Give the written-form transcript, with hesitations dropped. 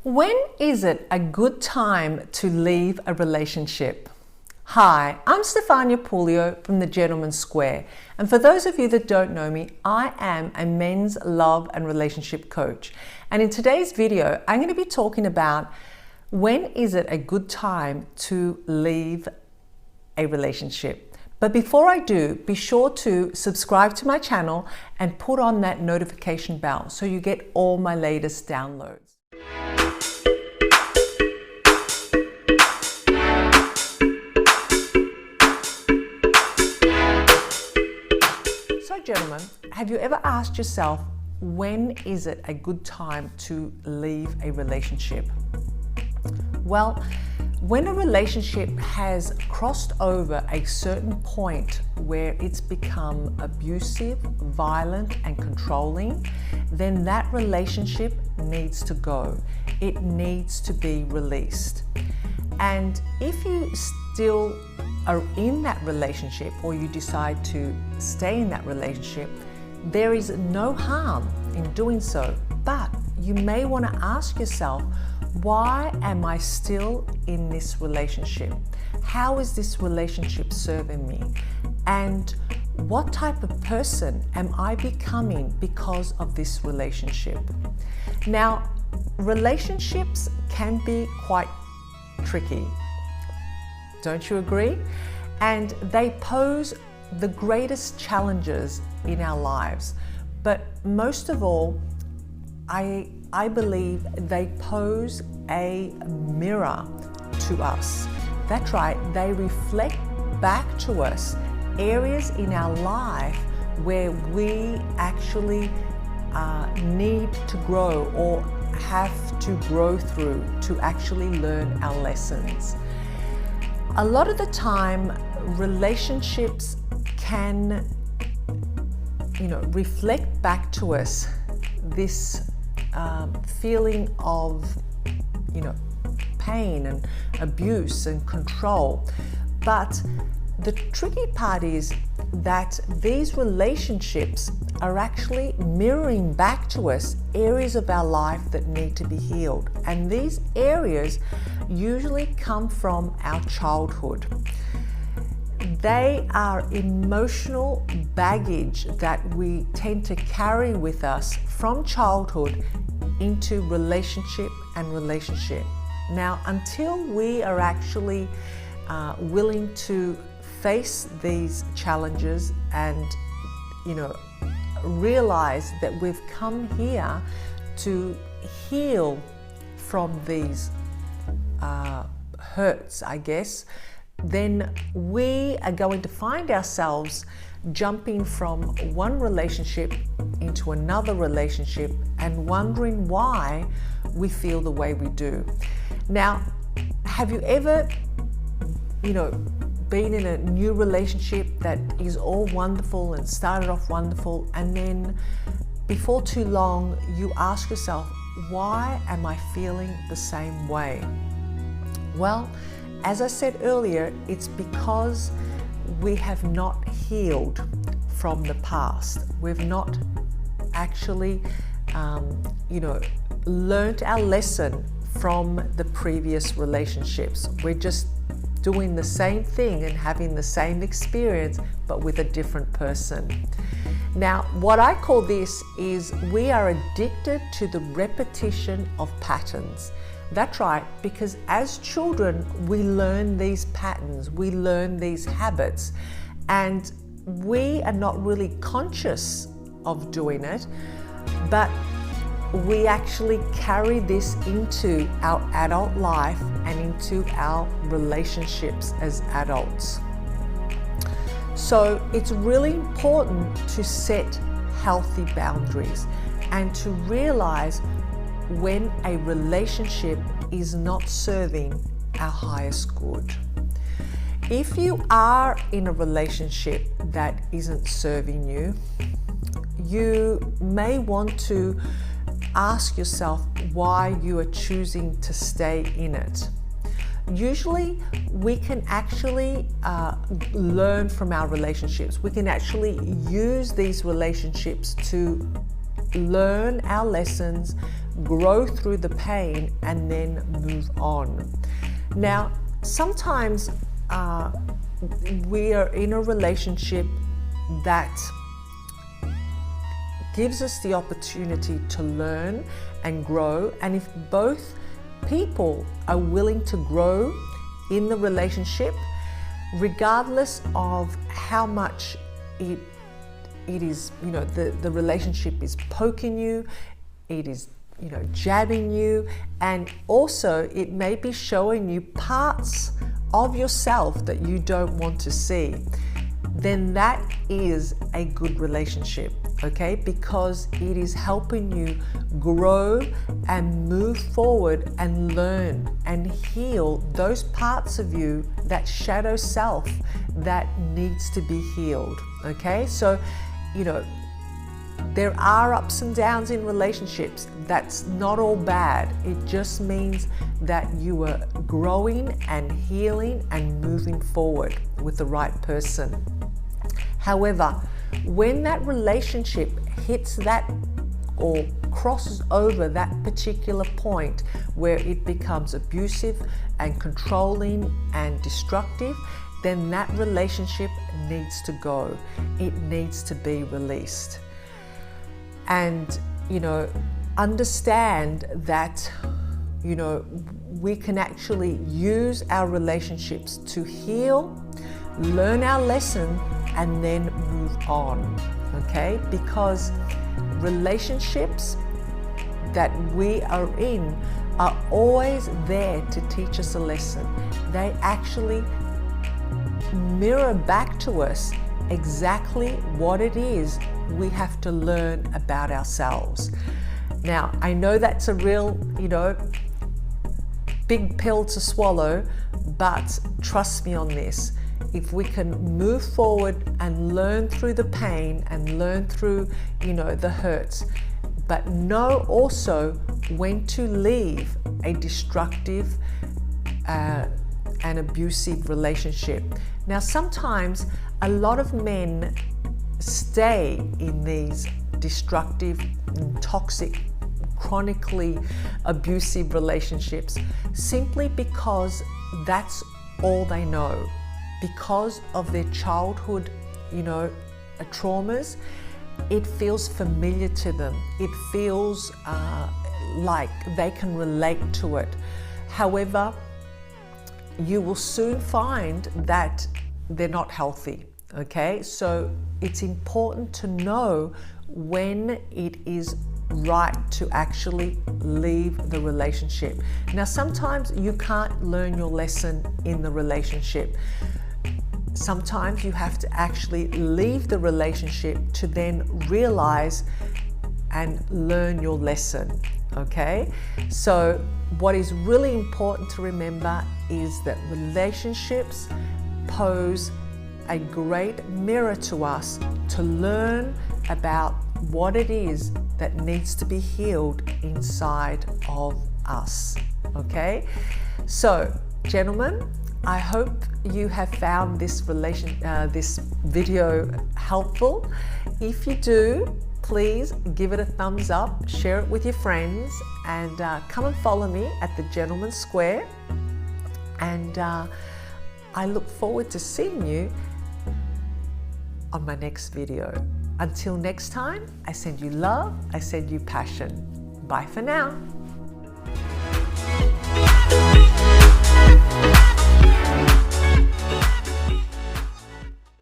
When is it a good time to leave a relationship? Hi, I'm Stefania Puleo from the Gentleman's Square. And for those of you that don't know me, I am a men's love and relationship coach. And in today's video, I'm going to be talking about when is it a good time to leave a relationship. But before I do, be sure to subscribe to my channel and put on that notification bell so you get all my latest downloads. So gentlemen, have you ever asked yourself, when is it a good time to leave a relationship? Well, when a relationship has crossed over a certain point where it's become abusive, violent, and controlling, then that relationship needs to go. It needs to be released. And if you still are in that relationship, or you decide to stay in that relationship, there is no harm in doing so. But you may want to ask yourself, why am I still in this relationship? How is this relationship serving me? And what type of person am I becoming because of this relationship? Now, relationships can be quite tricky. Don't you agree? And they pose the greatest challenges in our lives. But most of all, I believe they pose a mirror to us. That's right, they reflect back to us areas in our life where we actually need to grow or have to grow through to actually learn our lessons. A lot of the time, relationships can, reflect back to us this feeling of, pain and abuse and control. But the tricky part is that these relationships are actually mirroring back to us areas of our life that need to be healed. And these areas usually come from our childhood. They are emotional baggage that we tend to carry with us from childhood into relationship and relationship. Now, until we are actually willing to face these challenges and, realize that we've come here to heal from these hurts, I guess, then we are going to find ourselves jumping from one relationship into another relationship and wondering why we feel the way we do. Now, have you ever, been in a new relationship that is all wonderful and started off wonderful, and then before too long you ask yourself, why am I feeling the same way? Well, as I said earlier, it's because we have not healed from the past. We've not actually, learned our lesson from the previous relationships. We're just doing the same thing and having the same experience, but with a different person. Now, what I call this is we are addicted to the repetition of patterns. That's right, because as children, we learn these patterns, we learn these habits, and we are not really conscious of doing it, but we actually carry this into our adult life and into our relationships as adults. So it's really important to set healthy boundaries and to realize when a relationship is not serving our highest good. If you are in a relationship that isn't serving you, you may want to ask yourself why you are choosing to stay in it. Usually we can actually learn from our relationships. We can actually use these relationships to learn our lessons, grow through the pain, and then move on. Now, sometimes we are in a relationship that gives us the opportunity to learn and grow, and if both people are willing to grow in the relationship, regardless of how much it is, the relationship is poking you, it is, jabbing you, and also it may be showing you parts of yourself that you don't want to see, then that is a good relationship, okay? Because it is helping you grow and move forward and learn and heal those parts of you, that shadow self that needs to be healed, okay? So, there are ups and downs in relationships. That's not all bad. It just means that you are growing and healing and moving forward with the right person. However, when that relationship hits that or crosses over that particular point where it becomes abusive and controlling and destructive, then that relationship needs to go. It needs to be released. And, understand that, we can actually use our relationships to heal, learn our lesson, and then move on, okay? Because relationships that we are in are always there to teach us a lesson. They actually mirror back to us exactly what it is we have to learn about ourselves. Now, I know that's a real, big pill to swallow, but trust me on this. If we can move forward and learn through the pain and learn through, the hurts, but know also when to leave a destructive and abusive relationship. Now, sometimes a lot of men stay in these destructive, toxic, chronically abusive relationships simply because that's all they know. Because of their childhood, traumas, it feels familiar to them. It feels like they can relate to it. However, you will soon find that they're not healthy, okay? So it's important to know when it is right to actually leave the relationship. Now, sometimes you can't learn your lesson in the relationship. Sometimes you have to actually leave the relationship to then realize and learn your lesson, okay? So what is really important to remember is that relationships pose a great mirror to us to learn about what it is that needs to be healed inside of us, okay? So, gentlemen, I hope you have found this video helpful. If you do, please give it a thumbs up, share it with your friends, and come and follow me at the Gentleman's Square. And I look forward to seeing you on my next video. Until next time, I send you love, I send you passion. Bye for now.